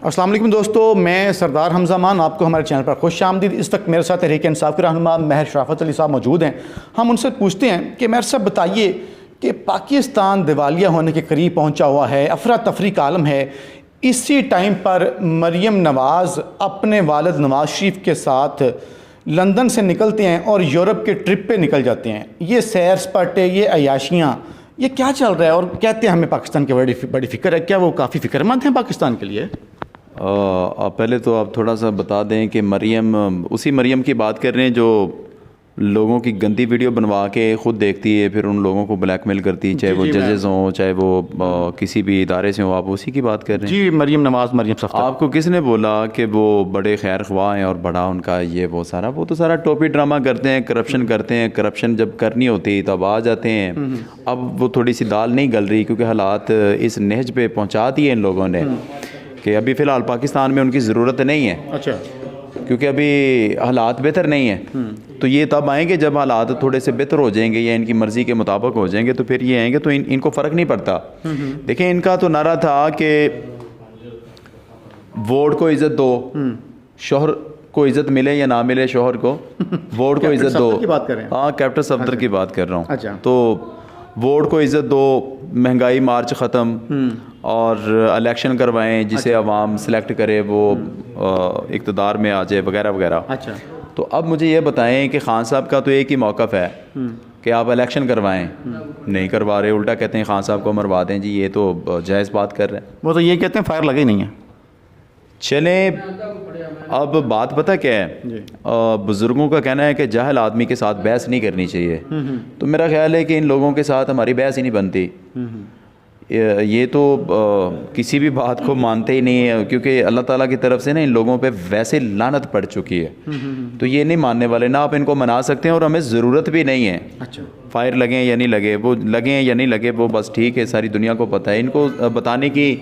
السلام علیکم دوستو، میں سردار حمزہ مان آپ کو ہمارے چینل پر خوش آمدید۔ اس وقت میرے ساتھ تحریک انصاف کے رہنما مہر شرافت علی صاحب موجود ہیں۔ ہم ان سے پوچھتے ہیں کہ مہر صاحب بتائیے کہ پاکستان دیوالیہ ہونے کے قریب پہنچا ہوا ہے، افراتفری کا عالم ہے، اسی ٹائم پر مریم نواز اپنے والد نواز شریف کے ساتھ لندن سے نکلتے ہیں اور یورپ کے ٹرپ پہ نکل جاتے ہیں۔ یہ سیر سپاٹے، یہ عیاشیاں، یہ کیا چل رہا ہے؟ اور کہتے ہیں ہمیں پاکستان کی بڑی فکر ہے۔ کیا وہ کافی فکر مند ہیں پاکستان کے لیے؟ پہلے تو آپ تھوڑا سا بتا دیں کہ مریم اسی مریم کی بات کر رہے ہیں جو لوگوں کی گندی ویڈیو بنوا کے خود دیکھتی ہے، پھر ان لوگوں کو بلیک میل کرتی ہے، چاہے وہ ججز ہوں، چاہے وہ کسی بھی ادارے سے ہوں۔ آپ اسی کی بات کر رہے ہیں؟ جی، مریم نواز، مریم صفدر۔ آپ کو کس نے بولا کہ وہ بڑے خیر خواہ ہیں اور بڑا ان کا یہ وہ تو سارا ٹوپی ڈرامہ کرتے ہیں، کرپشن کرتے ہیں۔ کرپشن جب کرنی ہوتی تب آ جاتے ہیں۔ اب وہ تھوڑی سی دال نہیں گل رہی کیونکہ حالات اس نہج پہ پہنچا دیے ان لوگوں نے کہ ابھی فی الحال پاکستان میں ان کی ضرورت نہیں ہے۔ اچھا، کیونکہ ابھی حالات بہتر نہیں ہیں، تو یہ تب آئیں گے جب حالات تھوڑے سے بہتر ہو جائیں گے یا ان کی مرضی کے مطابق ہو جائیں گے، تو پھر یہ آئیں گے تو ان کو فرق نہیں پڑتا۔ دیکھیں، ان کا تو نعرہ تھا کہ ووٹ کو عزت دو، شوہر کو عزت ملے یا نہ ملے، شوہر کو ووٹ کو عزت دو۔ ہاں، کیپٹن صفدر کی بات کر رہا ہوں۔ تو ووٹ کو عزت دو، مہنگائی مارچ ختم، اور الیکشن کروائیں جسے عوام سلیکٹ کرے وہ اقتدار میں آ جائے، وغیرہ وغیرہ۔ اچھا، تو اب مجھے یہ بتائیں کہ خان صاحب کا تو ایک ہی موقف ہے کہ آپ الیکشن کروائیں، نہیں کروا رہے، الٹا کہتے ہیں خان صاحب کو مروا دیں۔ جی، یہ تو جائز بات کر رہے ہیں۔ وہ تو یہ کہتے ہیں فائر لگے ہی نہیں ہے۔ چلیں، اب بات پتہ کیا ہے؟ بزرگوں کا کہنا ہے کہ جاہل آدمی کے ساتھ بحث نہیں کرنی چاہیے، تو میرا خیال ہے کہ ان لوگوں کے ساتھ ہماری بحث ہی نہیں بنتی۔ یہ تو کسی بھی بات کو مانتے ہی نہیں ہے، کیونکہ اللہ تعالیٰ کی طرف سے نا ان لوگوں پہ ویسے لعنت پڑ چکی ہے، تو یہ نہیں ماننے والے۔ نہ آپ ان کو منا سکتے ہیں اور ہمیں ضرورت بھی نہیں ہے۔ اچھا، فائر لگیں یا نہیں لگے، وہ لگیں یا نہیں لگے وہ بس ٹھیک ہے، ساری دنیا کو پتہ ہے۔ ان کو بتانے کی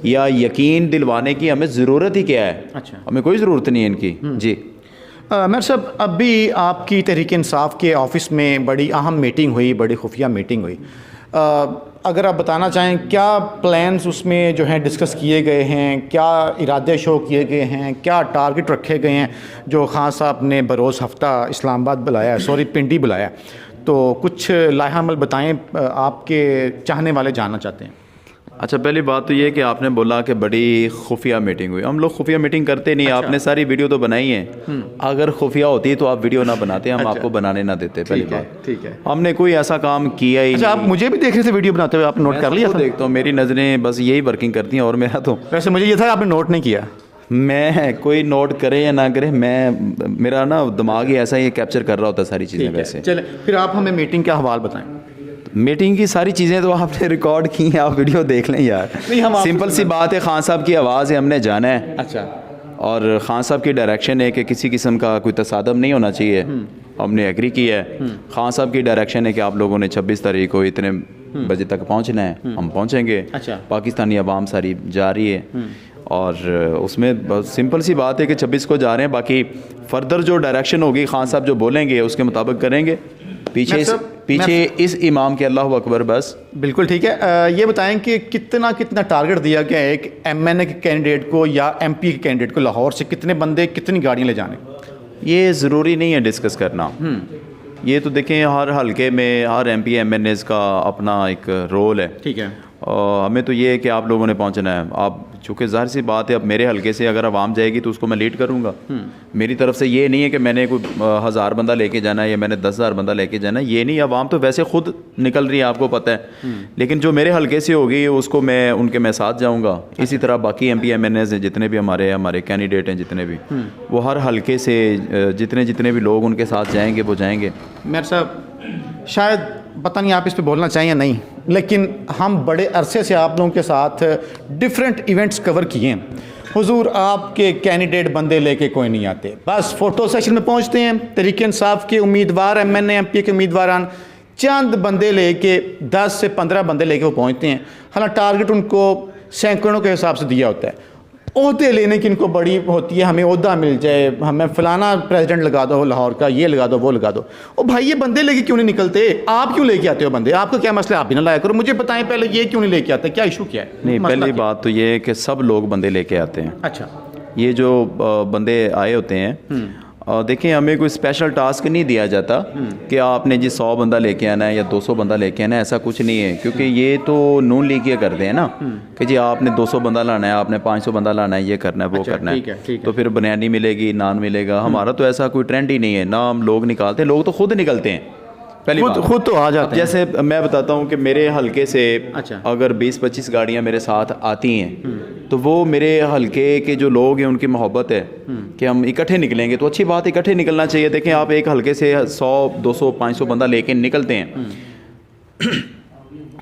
یا یقین دلوانے کی ہمیں ضرورت ہی کیا ہے؟ اچھا، ہمیں کوئی ضرورت نہیں ہے ان کی۔ جی مہر صاحب، اب بھی آپ کی تحریک انصاف کے آفس میں بڑی اہم میٹنگ ہوئی، بڑی خفیہ میٹنگ ہوئی۔ اگر آپ بتانا چاہیں کیا پلانز اس میں جو ہیں ڈسکس کیے گئے ہیں، کیا ارادے شو کیے گئے ہیں، کیا ٹارگٹ رکھے گئے ہیں جو خان صاحب نے بروز ہفتہ اسلام آباد بلایا ہے، سوری پنڈی بلایا، تو کچھ لائحہ عمل بتائیں، آپ کے چاہنے والے جاننا چاہتے ہیں۔ اچھا، پہلی بات تو یہ کہ آپ نے بولا کہ بڑی خفیہ میٹنگ ہوئی۔ ہم لوگ خفیہ میٹنگ کرتے نہیں۔ آپ نے ساری ویڈیو تو بنائی ہے، اگر خفیہ ہوتی تو آپ ویڈیو نہ بناتے، ہم آپ کو بنانے نہ دیتے۔ پہلی بات ٹھیک ہے، ہم نے کوئی ایسا کام کیا ہی نہیں۔ آپ مجھے بھی دیکھ رہے تھے ویڈیو بناتے ہوئے، آپ نوٹ کر لیا تھا؟ دیکھتا ہوں، میری نظریں بس یہی ورکنگ کرتی ہیں، اور میرا تو ویسے مجھے یہ تھا آپ نے نوٹ نہیں کیا۔ میں کوئی نوٹ کرے یا نہ کرے، میرا نا دماغ ہی ایسا ہی کیپچر کر رہا ہوتا ہے ساری چیزیں۔ ویسے چلیں، پھر آپ ہمیں میٹنگ کا حوال بتائیں۔ میٹنگ کی ساری چیزیں تو آپ نے ریکارڈ کی ہیں، آپ ویڈیو دیکھ لیں یار۔ سمپل سی بات ہے، خان صاحب کی آواز ہے، ہم نے جانا ہے۔ اچھا، اور خان صاحب کی ڈائریکشن ہے کہ کسی قسم کا کوئی تصادم نہیں ہونا چاہیے، ہم نے ایگری کیا ہے۔ خان صاحب کی ڈائریکشن ہے کہ آپ لوگوں نے 26 تاریخ کو اتنے بجے تک پہنچنا ہے، ہم پہنچیں گے۔ پاکستانی عوام ساری جا رہی ہے، اور اس میں سمپل سی بات ہے کہ 26 کو جا رہے ہیں، باقی فردر جو ڈائریکشن ہوگی خان صاحب جو بولیں گے اس کے مطابق کریں گے۔ پیچھے اس امام کے اللہ اکبر بس۔ بالکل ٹھیک ہے۔ یہ بتائیں کہ کتنا ٹارگٹ دیا گیا ہے ایک MNA کے کینڈیڈیٹ کو یا MP کے کینڈیڈیٹ کو، لاہور سے کتنے بندے، کتنی گاڑیاں لے جانے؟ یہ ضروری نہیں ہے ڈسکس کرنا۔ یہ تو دیکھیں ہر حلقے میں ہر MP MNAs کا اپنا ایک رول ہے۔ ٹھیک ہے، ہمیں تو یہ ہے کہ آپ لوگوں نے پہنچنا ہے۔ آپ چونکہ ظاہر سی بات ہے، اب میرے حلقے سے اگر عوام جائے گی تو اس کو میں لیڈ کروں گا۔ میری طرف سے یہ نہیں ہے کہ میں نے کوئی 1000 بندہ لے کے جانا ہے یا میں نے 10,000 بندہ لے کے جانا ہے، یہ نہیں۔ عوام تو ویسے خود نکل رہی ہے، آپ کو پتہ ہے، لیکن جو میرے حلقے سے ہوگی اس کو میں ان کے ساتھ جاؤں گا۔ اسی طرح باقی MP MNAs ہیں جتنے بھی ہمارے کینڈیڈیٹ ہیں، جتنے بھی، وہ ہر حلقے سے جتنے بھی لوگ ان کے ساتھ جائیں گے وہ جائیں گے۔ مہر صاحب، شاید پتہ نہیں آپ اس پہ بولنا چاہیں یا نہیں، لیکن ہم بڑے عرصے سے آپ لوگوں کے ساتھ ڈفرینٹ ایونٹس کور کیے ہیں۔ حضور، آپ کے کینڈیڈیٹ بندے لے کے کوئی نہیں آتے، بس فوٹو سیشن میں پہنچتے ہیں، تحریک انصاف کے امیدوار MNA MP کے امیدواران چند بندے لے کے 10 سے 15 بندے لے کے وہ پہنچتے ہیں، حالانکہ ٹارگٹ ان کو سینکڑوں کے حساب سے دیا ہوتا ہے۔ عہدے لینے کی ان کو بڑی ہوتی ہے, ہمیں عہدہ مل جائے, ہمیں فلانا پریزیڈنٹ لگا دو لاہور کا, یہ لگا دو وہ لگا دو. او بھائی یہ بندے لے کے کیوں نہیں نکلتے؟ آپ کیوں لے کے آتے ہو بندے؟ آپ کا کیا مسئلہ ہے؟ آپ بھی نہ لایا کرو. مجھے بتائیں پہلے یہ کیوں نہیں لے کے آتے, کیا ایشو کیا ہے؟ نہیں, پہلی بات تو یہ ہے کہ سب لوگ بندے لے کے آتے ہیں. اچھا, یہ جو بندے آئے ہوتے ہیں, دیکھیں ہمیں کوئی اسپیشل ٹاسک نہیں دیا جاتا کہ آپ نے جی 100 بندہ لے کے آنا ہے یا 200 بندہ لے کے آنا ہے, ایسا کچھ نہیں ہے. کیونکہ یہ تو نون لیگ یہ کرتے ہیں نا کہ جی آپ نے 200 بندہ لانا ہے, آپ نے 500 بندہ لانا ہے, یہ کرنا ہے وہ کرنا ہے, تو پھر بریانی ملے گی, نان ملے گا. ہمارا تو ایسا کوئی ٹرینڈ ہی نہیں ہے, نہ ہم لوگ نکالتے, لوگ تو خود نکلتے ہیں. پہلی بات خود تو آ جاتے ہیں. جیسے میں بتاتا ہوں کہ میرے حلقے سے اگر 20-25 گاڑیاں میرے ساتھ آتی ہیں تو وہ میرے حلقے کے جو لوگ ہیں ان کی محبت ہے کہ ہم اکٹھے نکلیں گے, تو اچھی بات, اکٹھے نکلنا چاہیے. دیکھیں آپ ایک حلقے سے 100 200 500 بندہ لے کے نکلتے ہیں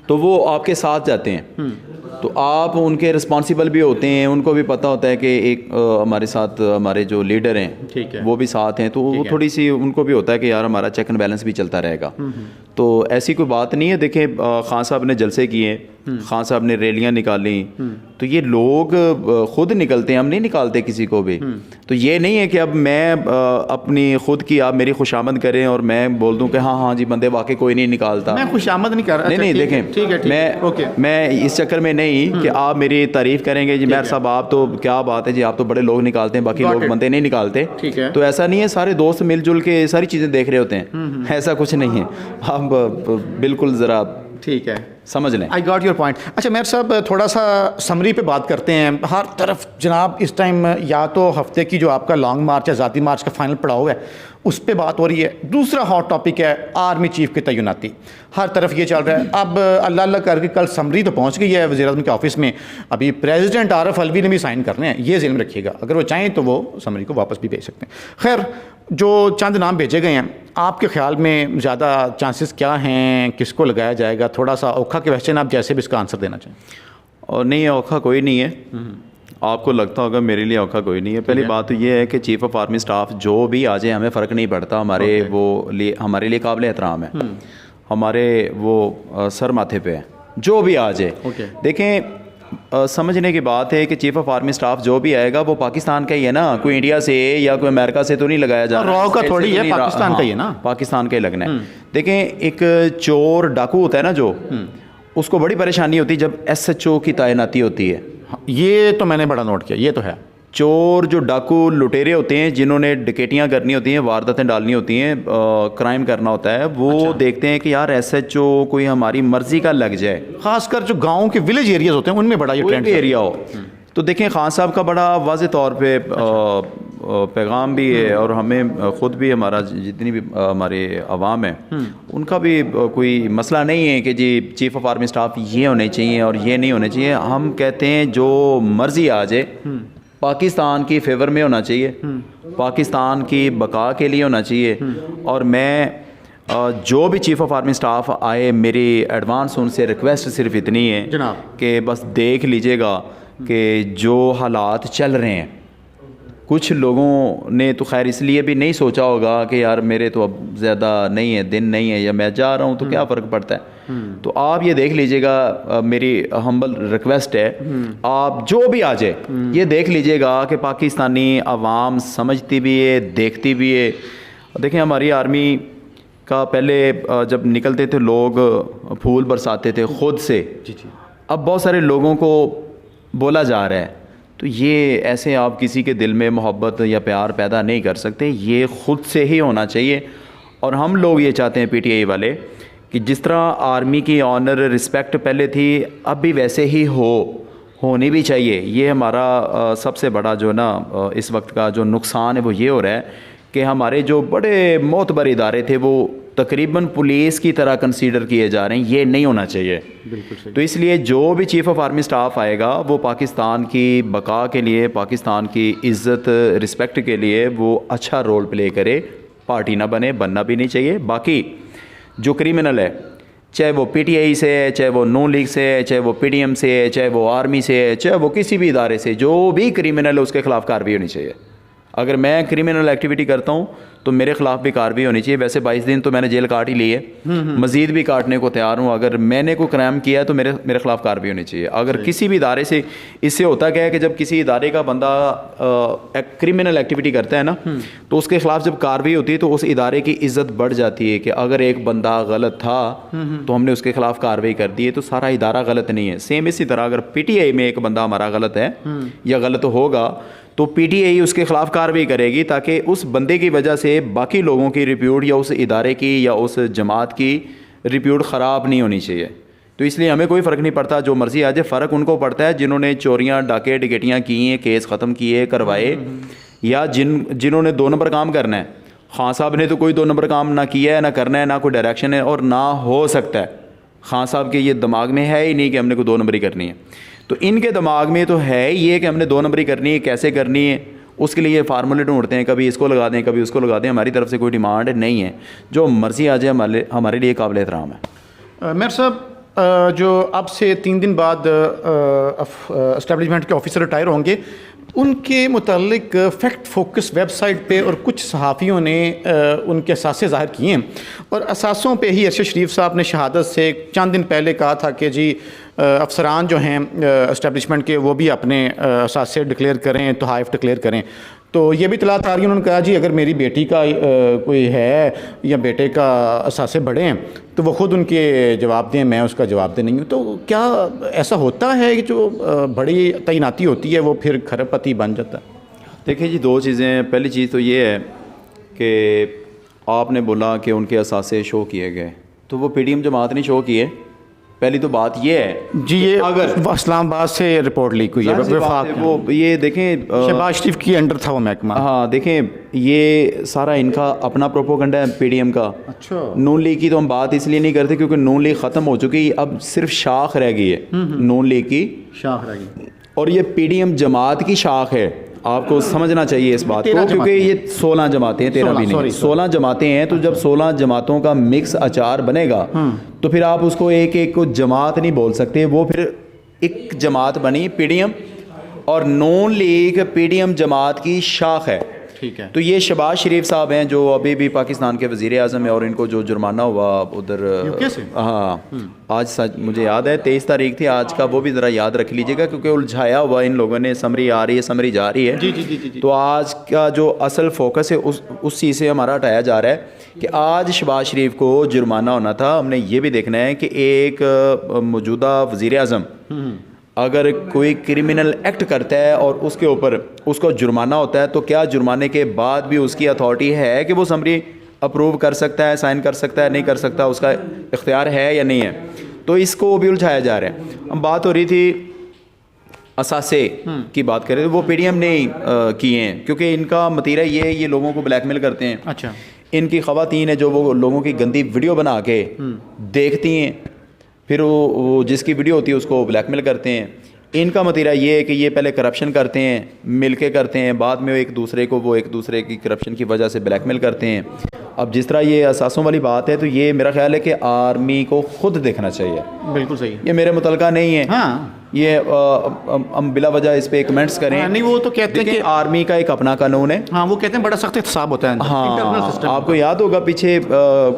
تو وہ آپ کے ساتھ جاتے ہیں, تو آپ ان کے رسپانسیبل بھی ہوتے ہیں, ان کو بھی پتہ ہوتا ہے کہ ایک ہمارے ساتھ ہمارے جو لیڈر ہیں وہ بھی ساتھ ہیں, تو وہ تھوڑی سی ان کو بھی ہوتا ہے کہ یار ہمارا چیک اینڈ بیلنس بھی چلتا رہے گا. تو ایسی کوئی بات نہیں ہے. دیکھیں خان صاحب نے جلسے کیے, خان صاحب نے ریلیاں نکالی, تو یہ لوگ خود نکلتے ہیں, ہم نہیں نکالتے کسی کو بھی. تو یہ نہیں ہے کہ اب میں اپنی خود کی آپ میری خوشامد کریں اور میں بول دوں کہ ہاں ہاں جی بندے واقعی کوئی نہیں نکالتا. میں خوشامد نہیں کر رہا. نہیں دیکھیں میں اس چکر میں نہیں کہ آپ میری تعریف کریں گے جی مہر صاحب آپ تو کیا بات ہے جی, آپ تو بڑے لوگ نکالتے ہیں, باقی لوگ بندے نہیں نکالتے. تو ایسا نہیں ہے, سارے دوست مل جل کے ساری چیزیں دیکھ رہے ہوتے ہیں, ایسا کچھ نہیں ہے. آپ بالکل ذرا ٹھیک ہے سمجھ لیں. I got your point. اچھا مہر صاحب تھوڑا سا سمری پہ بات کرتے ہیں. ہر طرف جناب اس ٹائم یا تو ہفتے کی جو آپ کا لانگ مارچ یا ذاتی مارچ کا فائنل پڑاؤ ہے اس پہ بات ہو رہی ہے. دوسرا ہاٹ ٹاپک ہے آرمی چیف کی تعیناتی. ہر طرف یہ چل رہا ہے. اب اللہ اللہ کر کے کل سمری تو پہنچ گئی ہے وزیر اعظم کے آفس میں, ابھی پریزیڈنٹ عارف الوی نے بھی سائن کرنے ہیں, یہ ذہن میں رکھیے گا. اگر وہ چاہیں تو وہ سمری کو واپس بھی بھیج سکتے ہیں. خیر جو چند نام بھیجے گئے ہیں آپ کے خیال میں زیادہ چانسز کیا ہیں, کس کو لگایا جائے گا؟ تھوڑا سا اوکھا کویسچن, آپ جیسے بھی اس کا آنسر دینا چاہیں. اور نہیں, اوکھا کوئی نہیں ہے. آپ کو لگتا ہوگا, میرے لیے اوکھا کوئی نہیں ہے. پہلی بات تو یہ ہے کہ چیف آف آرمی اسٹاف جو بھی آ جائے ہمیں فرق نہیں پڑتا, ہمارے لیے قابل احترام ہے, ہمارے وہ سر ماتھے پہ ہے, جو بھی آ جائے. دیکھیں سمجھنے کی بات ہے کہ چیف آف آرمی اسٹاف جو بھی آئے گا وہ پاکستان کا ہی ہے نا, کوئی انڈیا سے یا کوئی امریکہ سے تو نہیں لگایا جا رہا. راؤ کا تھوڑی ہے, پاکستان کا ہی ہے نا, پاکستان کا ہی لگنا ہے. دیکھیں ایک چور ڈاکو ہوتا ہے نا جو, اس کو بڑی پریشانی ہوتی ہے جب ایس ایچ او کی تعیناتی ہوتی ہے. یہ تو میں نے بڑا نوٹ کیا, یہ تو ہے. چور جو ڈاکو لٹیرے ہوتے ہیں جنہوں نے ڈکیٹیاں کرنی ہوتی ہیں, وارداتیں ڈالنی ہوتی ہیں, کرائم کرنا ہوتا ہے, وہ دیکھتے ہیں کہ یار ایس ایچ او کوئی ہماری مرضی کا لگ جائے, خاص کر جو گاؤں کے ولیج ایریاز ہوتے ہیں ان میں بڑا یہ ٹرینڈ ایریا ہو. تو دیکھیں خان صاحب کا بڑا واضح طور پہ پیغام بھی ہے, اور ہمیں خود بھی ہمارا جتنی بھی ہمارے عوام ہیں ان کا بھی کوئی مسئلہ نہیں ہے کہ جی چیف آف آرمی اسٹاف یہ ہونے چاہیے اور یہ نہیں ہونے چاہیے. ہم کہتے ہیں جو مرضی آ جائے پاکستان کی فیور میں ہونا چاہیے, پاکستان کی بقا کے لیے ہونا چاہیے. اور میں جو بھی چیف آف آرمی اسٹاف آئے, میری ایڈوانس ان سے ریکویسٹ صرف اتنی ہے کہ بس دیکھ لیجئے گا کہ جو حالات چل رہے ہیں, کچھ لوگوں نے تو خیر اس لیے بھی نہیں سوچا ہوگا کہ یار میرے تو اب زیادہ نہیں ہے, دن نہیں ہے, یا میں جا رہا ہوں تو کیا فرق پڑتا ہے. تو آپ یہ دیکھ لیجئے گا, میری ہمبل ریکویسٹ ہے, آپ جو بھی آ جائے یہ دیکھ لیجئے گا کہ پاکستانی عوام سمجھتی بھی ہے, دیکھتی بھی ہے. دیکھیں ہماری آرمی کا پہلے جب نکلتے تھے لوگ پھول برساتے تھے خود سے, اب بہت سارے لوگوں کو بولا جا رہا ہے, تو یہ ایسے آپ کسی کے دل میں محبت یا پیار پیدا نہیں کر سکتے, یہ خود سے ہی ہونا چاہیے. اور ہم لوگ یہ چاہتے ہیں پی ٹی آئی والے کہ جس طرح آرمی کی آنر رسپیکٹ پہلے تھی اب بھی ویسے ہی ہونی بھی چاہیے. یہ ہمارا سب سے بڑا جو نا اس وقت کا جو نقصان ہے وہ یہ ہو رہا ہے کہ ہمارے جو بڑے معتبر ادارے تھے وہ تقریباً پولیس کی طرح کنسیڈر کیے جا رہے ہیں, یہ نہیں ہونا چاہیے. تو اس لیے جو بھی چیف آف آرمی اسٹاف آئے گا وہ پاکستان کی بقا کے لیے, پاکستان کی عزت رسپیکٹ کے لیے وہ اچھا رول پلے کرے, پارٹی نہ بننا بھی نہیں چاہیے. باقی جو کرمنل ہے, چاہے وہ پی ٹی آئی سے ہے, چاہے وہ نون لیگ سے ہے, چاہے وہ پی ڈی ایم سے ہے, چاہے وہ آرمی سے ہے, چاہے وہ کسی بھی ادارے سے, جو بھی کرمنل ہے اس کے خلاف کارروائی ہونی چاہیے. اگر میں کرمنل ایکٹیویٹی کرتا ہوں تو میرے خلاف بھی کارروائی ہونی چاہیے. ویسے 22 دن تو میں نے جیل کاٹ ہی لی ہے, مزید بھی کاٹنے کو تیار ہوں. اگر میں نے کوئی کرائم کیا ہے تو میرے خلاف کارروائی ہونی چاہیے. اگر کسی بھی ادارے سے, اس سے ہوتا کیا ہے کہ جب کسی ادارے کا بندہ کرمنل ایکٹیویٹی کرتا ہے نا, تو اس کے خلاف جب کارروائی ہوتی ہے تو اس ادارے کی عزت بڑھ جاتی ہے کہ اگر ایک بندہ غلط تھا تو ہم نے اس کے خلاف کارروائی کر دی ہے تو سارا ادارہ غلط نہیں ہے. سیم اسی طرح اگر پی ٹی آئی میں ایک بندہ ہمارا غلط ہے یا غلط ہوگا تو پی ٹی آئی اس کے خلاف کارروائی کرے گی تاکہ اس بندے کی وجہ سے باقی لوگوں کی ریپیوٹ یا اس ادارے کی یا اس جماعت کی ریپیوٹ خراب نہیں ہونی چاہیے. تو اس لیے ہمیں کوئی فرق نہیں پڑتا جو مرضی آ جائے. فرق ان کو پڑتا ہے جنہوں نے چوریاں ڈاکے ڈکیٹیاں کی ہیں, کیس ختم کیے کروائے, یا جنہوں نے 2 نمبر کام کرنا ہے. خان صاحب نے تو کوئی 2 نمبر کام نہ کیا ہے, نہ کرنا ہے, نہ کوئی ڈائریکشن ہے اور نہ ہو سکتا ہے. خان صاحب کے یہ دماغ میں ہے ہی نہیں کہ ہم نے کوئی 2 نمبری کرنی ہے. تو ان کے دماغ میں تو ہے یہ کہ ہم نے 2 نمبری کرنی ہے, کیسے کرنی ہے, اس کے لیے یہ فارمولے ڈھونڈتے ہیں, کبھی اس کو لگا دیں کبھی اس کو لگا دیں. ہماری طرف سے کوئی ڈیمانڈ نہیں ہے, جو مرضی آ جائے ہمارے لیے قابل احترام ہے. میر صاحب جو اب سے 3 دن بعد اسٹیبلشمنٹ کے آفیسر ریٹائر ہوں گے, ان کے متعلق فیکٹ فوکس ویب سائٹ پہ اور کچھ صحافیوں نے ان کے اثاثے ظاہر کیے ہیں, اور اثاثوں پہ ہی ارشد شریف صاحب نے شہادت سے چند دن پہلے کہا تھا کہ جی افسران جو ہیں اسٹیبلشمنٹ کے وہ بھی اپنے اثاثے ڈکلیئر کریں, تحائف ڈکلیئر کریں. تو یہ بھی اطلاعات آ رہی ہیں, انہوں نے کہا جی اگر میری بیٹی کا کوئی ہے یا بیٹے کا اثاثے بڑے ہیں تو وہ خود ان کے جواب دیں, میں اس کا جواب دے نہیں ہوں. تو کیا ایسا ہوتا ہے کہ جو بڑی تعیناتی ہوتی ہے وہ پھر کھرب پتی بن جاتا ہے؟ دیکھیں جی 2 چیزیں ہیں. پہلی چیز تو یہ ہے کہ آپ نے بولا کہ ان کے اثاثے شو کیے گئے, تو وہ پی ڈی ایم جماعت نے شو کیے. پہلی تو بات یہ ہے جی, یہ اگر اسلام آباد سے رپورٹ لیک ہوئی ہے وفاق, وہ یہ دیکھیں شہباز شریف کی انڈر تھا وہ محکمہ. ہاں دیکھیں یہ سارا ان کا اپنا پروپوگنڈا ہے پی ڈی ایم کا. اچھا, نون لیگ کی تو ہم بات اس لیے نہیں کرتے کیونکہ نون لیگ ختم ہو چکی, اب صرف شاخ رہ گئی ہے نون لیگ کی, شاخ رہ گئی, اور یہ پی ڈی ایم جماعت کی شاخ ہے. آپ کو سمجھنا چاہیے اس بات کو, کیونکہ یہ 16 جماعتیں ہیں, 13 بھی نہیں, 16 جماعتیں ہیں. تو جب 16 جماعتوں کا مکس اچار بنے گا تو پھر آپ اس کو ایک ایک کو جماعت نہیں بول سکتے. وہ پھر ایک جماعت بنی پی ڈی ایم, اور نون لیگ پی ڈی ایم جماعت کی شاخ ہے. ٹھیک ہے. تو یہ شہباز شریف صاحب ہیں جو ابھی بھی پاکستان کے وزیر اعظم ہیں, اور ان کو جو جرمانہ ہوا ادھر ہاں آج مجھے یاد ہے 23 تاریخ تھی آج کا, وہ بھی ذرا یاد رکھ لیجیے گا کیونکہ الجھایا ہوا ان لوگوں نے, سمری آ رہی ہے سمری جا رہی ہے. جی. تو آج کا جو اصل فوکس ہے اس چیز سے ہمارا ہٹایا جا رہا ہے کہ آج شہباز شریف کو جرمانہ ہونا تھا. ہم نے یہ بھی دیکھنا ہے کہ ایک موجودہ وزیر اعظم اگر کوئی کرمنل ایکٹ کرتا ہے اور اس کے اوپر اس کو جرمانہ ہوتا ہے تو کیا جرمانے کے بعد بھی اس کی اتھارٹی ہے کہ وہ سمری اپروو کر سکتا ہے, سائن کر سکتا ہے, نہیں کر سکتا, اس کا اختیار ہے یا نہیں ہے. تو اس کو بھی الجھایا جا رہا ہے. ہم بات ہو رہی تھی اثاثے کی بات کریں, وہ پی ڈی ایم نے کیے ہیں کیونکہ ان کا متیرہ یہ ہے, یہ لوگوں کو بلیک میل کرتے ہیں. اچھا, ان کی خواتین ہیں جو وہ لوگوں کی گندی ویڈیو بنا کے دیکھتی ہیں, پھر وہ جس کی ویڈیو ہوتی ہے اس کو بلیک میل کرتے ہیں. ان کا متیرہ یہ ہے کہ یہ پہلے کرپشن کرتے ہیں, مل کے کرتے ہیں, بعد میں ایک دوسرے کی کرپشن کی وجہ سے بلیک میل کرتے ہیں. اب جس طرح یہ اثاثوں والی بات ہے تو یہ میرا خیال ہے کہ آرمی کو خود دیکھنا چاہیے. بالکل صحیح, یہ میرے متعلقہ نہیں ہے. ہاں, یہ ہم بلا وجہ اس پہ کمنٹس کریں نہیں, وہ تو کہتے ہیں کہ آرمی کا ایک اپنا قانون ہے. ہاں, وہ کہتے ہیں بڑا سخت احتساب ہوتا ہے. ہاں, آپ کو یاد ہوگا پیچھے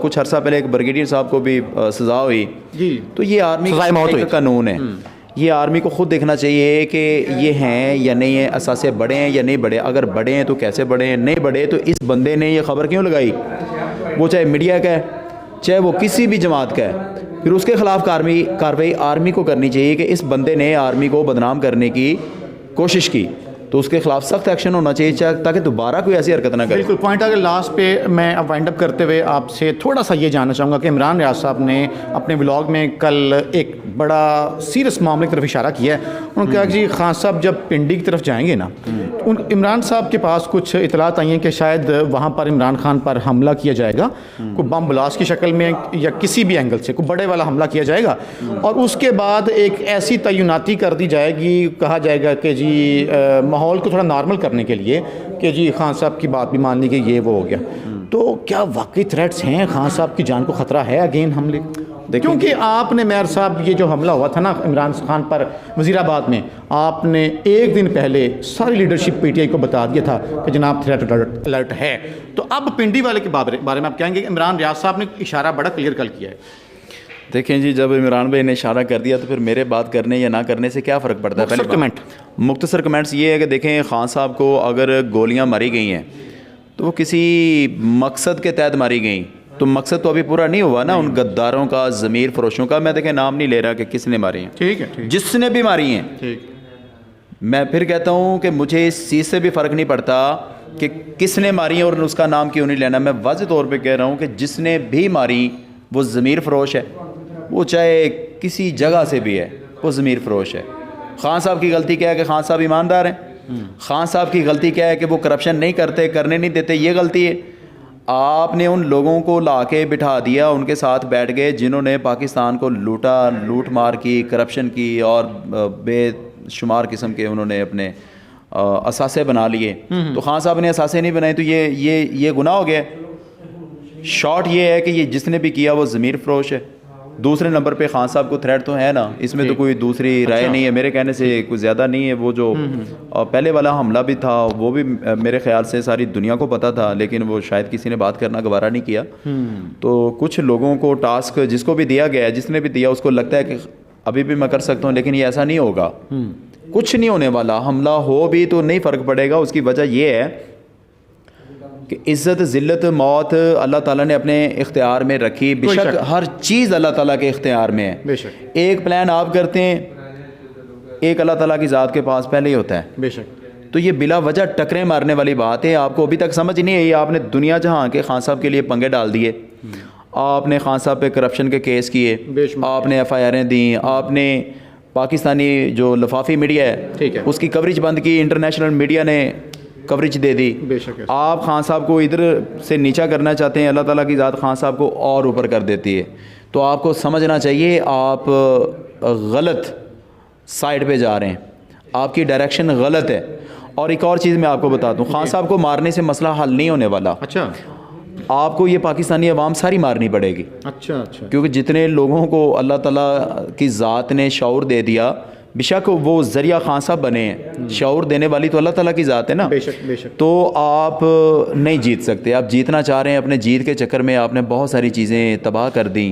کچھ عرصہ پہلے ایک بریگیڈیئر صاحب کو بھی سزا ہوئی. جی, تو یہ آرمی کا قانون ہے. یہ آرمی کو خود دیکھنا چاہیے کہ یہ ہیں یا نہیں ہیں, اثاثے بڑے ہیں یا نہیں بڑے. اگر بڑے ہیں تو کیسے بڑے ہیں, نہیں بڑے تو اس بندے نے یہ خبر کیوں لگائی, وہ چاہے میڈیا کا ہے چاہے وہ کسی بھی جماعت کا ہے, پھر اس کے خلاف کارروائی آرمی کو کرنی چاہیے کہ اس بندے نے آرمی کو بدنام کرنے کی کوشش کی تو اس کے خلاف سخت ایکشن ہونا چاہیے تاکہ دوبارہ کوئی ایسی حرکت نہ کرے. بالکل پوائنٹ. اگر لاسٹ پہ میں اب وائنڈ اپ کرتے ہوئے آپ سے تھوڑا سا یہ جاننا چاہوں گا کہ عمران ریاض صاحب نے اپنے ولاگ میں کل ایک بڑا سیریس معاملے کی طرف اشارہ کیا ہے. انہوں نے کہا کہ جی خان صاحب جب پنڈی کی طرف جائیں گے نا, عمران صاحب کے پاس کچھ اطلاعات آئی ہیں کہ شاید وہاں پر عمران خان پر حملہ کیا جائے گا, کوئی بم بلاسٹ کی شکل میں یا کسی بھی اینگل سے کوئی بڑے والا حملہ کیا جائے گا, اور اس کے بعد ایک ایسی تعیناتی کر دی جائے گی, کہا جائے گا کہ جی ماحول کو تھوڑا نارمل کرنے کے لیے کہ جی خان صاحب کی بات بھی مان لی کہ یہ وہ ہو گیا. تو کیا واقعی تھریٹس ہیں, خان صاحب کی جان کو خطرہ ہے اگین حملے؟ کیونکہ آپ نے میر صاحب یہ جو حملہ ہوا تھا نا عمران خان پر وزیر آباد میں، آپ نے ایک دن پہلے ساری لیڈرشپ پی ٹی آئی کو بتا دیا تھا کہ جناب تھریٹ الرٹ ہے. تو اب پنڈی والے کے بارے میں آپ کہیں گے کہ عمران ریاض صاحب نے اشارہ بڑا کلیئر کل کیا ہے. دیکھیں جی، جب عمران بھائی نے اشارہ کر دیا تو پھر میرے بات کرنے یا نہ کرنے سے کیا فرق پڑتا ہے؟ مختصر کمنٹس یہ ہے کہ دیکھیں، خان صاحب کو اگر گولیاں ماری گئی ہیں تو وہ کسی مقصد کے تحت ماری گئیں، تو مقصد تو ابھی پورا نہیں ہوا نا ان غداروں کا، ضمیر فروشوں کا. میں دیکھیں نام نہیں لے رہا کہ کس نے ماری ہیں، ٹھیک ہے، جس نے بھی ماری ہیں. میں پھر کہتا ہوں کہ مجھے اس چیز سے بھی فرق نہیں پڑتا کہ کس نے ماری ہیں اور اس کا نام کیوں نہیں لینا. میں واضح طور پہ کہہ رہا ہوں کہ جس نے بھی ماری وہ ضمیر فروش ہے، وہ چاہے کسی جگہ سے بھی ہے، وہ ضمیر فروش ہے. خان صاحب کی غلطی کیا ہے کہ خان صاحب ایماندار ہیں. خان صاحب کی غلطی کیا ہے کہ وہ کرپشن نہیں کرتے، کرنے نہیں دیتے، یہ غلطی ہے. آپ نے ان لوگوں کو لا کے بٹھا دیا، ان کے ساتھ بیٹھ گئے جنہوں نے پاکستان کو لوٹ مار کی، کرپشن کی، اور بے شمار قسم کے انہوں نے اپنے اثاثے بنا لیے. تو خان صاحب نے اثاثے نہیں بنائے تو یہ گناہ ہو گیا. شارٹ یہ ہے کہ یہ جس نے بھی کیا وہ ضمیر فروش ہے. دوسرے نمبر پہ خان صاحب کو تھریٹ تو ہے نا، اس میں تو کوئی دوسری رائے نہیں ہے، میرے کہنے سے کوئی زیادہ نہیں ہے. وہ جو پہلے والا حملہ بھی تھا وہ بھی میرے خیال سے ساری دنیا کو پتہ تھا، لیکن وہ شاید کسی نے بات کرنا گوارا نہیں کیا. تو کچھ لوگوں کو ٹاسک جس کو بھی دیا گیا ہے، جس نے بھی دیا، اس کو لگتا ہے کہ ابھی بھی میں کر سکتا ہوں، لیکن یہ ایسا نہیں ہوگا. کچھ نہیں ہونے والا. حملہ ہو بھی تو نہیں فرق پڑے گا. اس کی وجہ یہ ہے کہ عزت، ذلت، موت اللہ تعالیٰ نے اپنے اختیار میں رکھی. بے شک ہر چیز اللہ تعالیٰ کے اختیار میں ہے. ایک پلان آپ کرتے ہیں، ایک اللہ تعالیٰ کی ذات کے پاس پہلے ہی ہوتا ہے. بے شک. تو یہ بلا وجہ ٹکریں مارنے والی بات ہے. آپ کو ابھی تک سمجھ نہیں آئی. آپ نے دنیا جہاں کے خان صاحب کے لیے پنگے ڈال دیے. آپ نے خان صاحب پہ کرپشن کے کیس کیے، آپ نے ایف آئی آریں دیں، آپ نے پاکستانی جو لفافی میڈیا ہے اس کی کوریج بند کی، انٹرنیشنل میڈیا نے کوریج دے دی. آپ خان صاحب کو ادھر سے نیچا کرنا چاہتے ہیں، اللہ تعالیٰ کی ذات خان صاحب کو اور اوپر کر دیتی ہے. تو آپ کو سمجھنا چاہیے آپ غلط سائڈ پہ جا رہے ہیں، آپ کی ڈائریکشن غلط ہے. اور ایک اور چیز میں آپ کو بتا دوں، خان صاحب کو مارنے سے مسئلہ حل نہیں ہونے والا. اچھا. آپ کو یہ پاکستانی عوام ساری مارنی پڑے گی. اچھا. کیونکہ جتنے لوگوں کو اللہ تعالیٰ کی ذات نے شعور دے دیا، بے شک وہ ذریعہ خان صاحب بنے ہیں، شعور دینے والی تو اللہ تعالیٰ کی ذات ہے نا. بے شک. تو آپ نہیں جیت سکتے. آپ جیتنا چاہ رہے ہیں، اپنے جیت کے چکر میں آپ نے بہت ساری چیزیں تباہ کر دیں.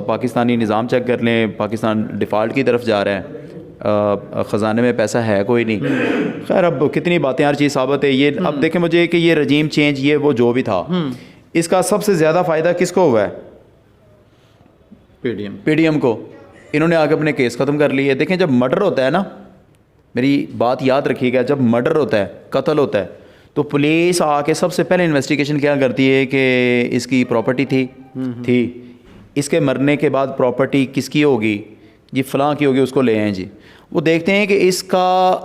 پاکستانی نظام چیک کر لیں، پاکستان ڈیفالٹ کی طرف جا رہا ہے، خزانے میں پیسہ ہے کوئی نہیں. خیر اب کتنی باتیں، ہر چیز ثابت ہے. یہ اب دیکھیں مجھے کہ یہ رجیم چینج، یہ وہ جو بھی تھا، اس کا سب سے زیادہ فائدہ کس کو ہوا ہے؟ پی ڈی ایم کو. انہوں نے آگے اپنے کیس ختم کر لیے. دیکھیں جب مرڈر ہوتا ہے نا، میری بات یاد رکھیے گا، جب مرڈر ہوتا ہے، قتل ہوتا ہے، تو پولیس آ کے سب سے پہلے انویسٹیگیشن کیا کرتی ہے کہ اس کی پراپرٹی تھی، اس کے مرنے کے بعد پراپرٹی کس کی ہوگی، جی فلاں کی ہوگی، اس کو لے آئیں جی. وہ دیکھتے ہیں کہ اس کا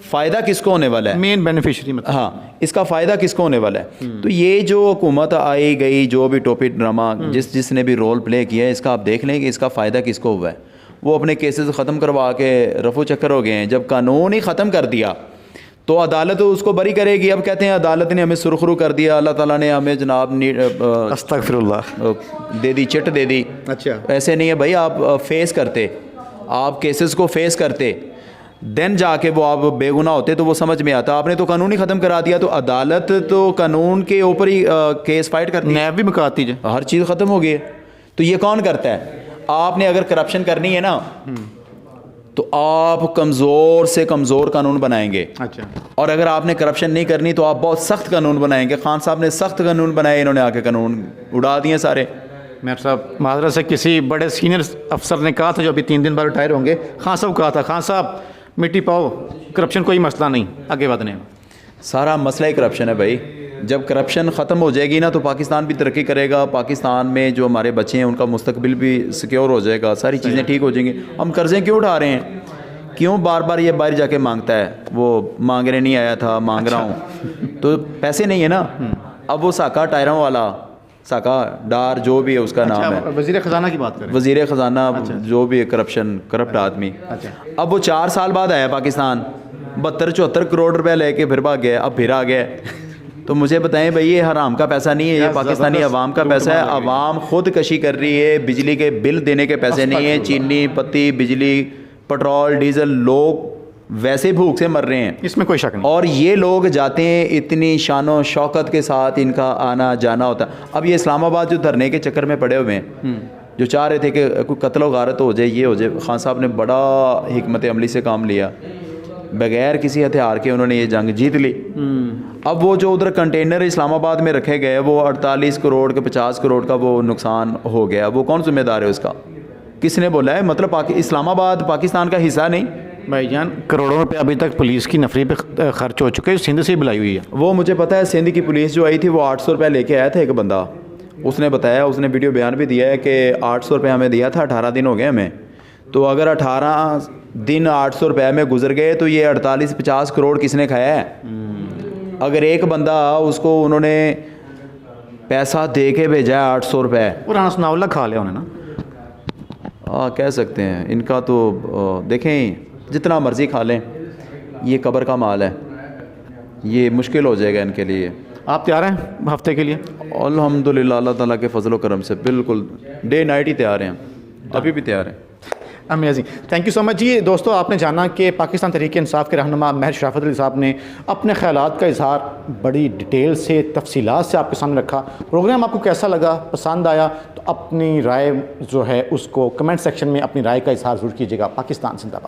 فائدہ کس کو ہونے والا ہے، مین بینیفیشری مطلب. ہاں، اس کا فائدہ کس کو ہونے والا ہے. تو یہ جو حکومت آئی گئی، جو بھی ٹوپی ڈرامہ جس نے بھی رول پلے کیا ہے، اس کا آپ دیکھ لیں کہ اس کا فائدہ کس کو ہوا ہے. وہ اپنے کیسز ختم کروا کے رفو چکر ہو گئے ہیں. جب قانون ہی ختم کر دیا تو عدالت اس کو بری کرے گی. اب کہتے ہیں عدالت نے ہمیں سرخرو کر دیا، اللہ تعالیٰ نے ہمیں جناب استغفر اللہ دے دی، چٹ دے دی. اچھا ایسے نہیں ہے بھائی. آپ فیس کرتے، آپ کیسز کو فیس کرتے، دین جا کے وہ آپ بے گناہ ہوتے تو وہ سمجھ میں آتا. آپ نے تو قانون ہی ختم کرا دیا. تو عدالت تو قانون کے اوپر ہی کیس فائٹ کرتی ہے، نیب بھی مکاتی ہے، ہر چیز ختم ہو گئی ہے. تو یہ کون کرتا ہے؟ آپ نے اگر کرپشن کرنی ہے نا تو آپ کمزور سے کمزور قانون بنائیں گے. اچھا. اور اگر آپ نے کرپشن نہیں کرنی تو آپ بہت سخت قانون بنائیں گے. خان صاحب نے سخت قانون بنائے، انہوں نے آ کے قانون اڑا دیے سارے. میر صاحب معذرت سے کسی بڑے سینئر افسر نے کہا تھا جو ابھی 3 دن بعد ریٹائر ہوں گے، خان صاحب کہا تھا، خان صاحب مٹی پاؤ، کرپشن کوئی مسئلہ نہیں، آگے بڑھنے. سارا مسئلہ ہی کرپشن ہے بھائی. جب کرپشن ختم ہو جائے گی نا تو پاکستان بھی ترقی کرے گا. پاکستان میں جو ہمارے بچے ہیں ان کا مستقبل بھی سیکیور ہو جائے گا، ساری چیزیں ٹھیک ہو جائیں گی. ہم قرضیں کیوں اٹھا رہے ہیں؟ کیوں بار بار یہ باہر جا کے مانگتا ہے؟ وہ مانگنے نہیں آیا تھا، مانگ رہا ہوں. تو پیسے نہیں ہے نا. اب وہ ساکا ٹائروں والا، ساکا ڈار جو بھی ہے اس کا نام ہے، وزیر خزانہ کی بات کریں، وزیر خزانہ جو بھی ہے، کرپشن کرپٹ آدمی. اب وہ 4 سال بعد آیا پاکستان، 72-74 کروڑ روپے لے کے پھر بھاگ گیا. اب پھر آ گیا. تو مجھے بتائیں بھائی یہ حرام کا پیسہ نہیں ہے, یہ پاکستانی عوام کا پیسہ ہے. عوام خود کشی کر رہی ہے, بجلی کے بل دینے کے پیسے نہیں ہیں, چینی پتی بجلی پٹرول ڈیزل, لوگ ویسے بھوک سے مر رہے ہیں, اس میں کوئی شک نہیں. اور یہ لوگ جاتے ہیں اتنی شان و شوکت کے ساتھ, ان کا آنا جانا ہوتا ہے. اب یہ اسلام آباد جو دھرنے کے چکر میں پڑے ہوئے ہیں, جو چاہ رہے تھے کہ کوئی قتل و غارت ہو جائے, یہ ہو جائے, خان صاحب نے بڑا حکمت عملی سے کام لیا, بغیر کسی ہتھیار کے انہوں نے یہ جنگ جیت لی. اب وہ جو ادھر کنٹینر اسلام آباد میں رکھے گئے, وہ 48 کروڑ کے 50 کروڑ کا وہ نقصان ہو گیا, وہ کون ذمہ دار ہے اس کا؟ کس نے بولا ہے؟ مطلب اسلام آباد پاکستان کا حصہ نہیں. بھائی جان کروڑوں روپے ابھی تک پولیس کی نفری پہ خرچ ہو چکے, سندھ سے بلائی ہوئی ہے. وہ مجھے پتہ ہے, سندھ کی پولیس جو آئی تھی وہ 800 روپے لے کے آیا تھا ایک بندہ, اس نے بتایا, اس نے ویڈیو بیان بھی دیا ہے کہ 800 روپے ہمیں دیا تھا, 18 دن ہو گئے ہمیں. تو اگر 18 دن 800 روپے میں گزر گئے تو یہ 48-50 کروڑ کس نے کھایا ہے؟ اگر ایک بندہ اس کو انہوں نے پیسہ دے کے بھیجا ہے 800 روپے, پرانا سناولہ کھا لیا انہوں نے نا, کہہ سکتے ہیں. ان کا تو دیکھیں جتنا مرضی کھا لیں, یہ قبر کا مال ہے, یہ مشکل ہو جائے گا ان کے لیے. آپ تیار ہیں ہفتے کے لیے؟ الحمدللہ اللہ تعالیٰ کے فضل و کرم سے بالکل ڈے نائٹ ہی تیار ہیں, ابھی بھی تیار ہیں. امیزنگ, تھینک یو سو مچ. جی دوستو, آپ نے جانا کہ پاکستان تحریک انصاف کے رہنما مہر شرافت علی صاحب نے اپنے خیالات کا اظہار بڑی ڈیٹیل سے تفصیلات سے آپ کے سامنے رکھا. پروگرام آپ کو کیسا لگا, پسند آیا تو اپنی رائے جو ہے اس کو کمنٹ سیکشن میں اپنی رائے کا اظہار ضرور کیجیے گا. پاکستان زندہ باد.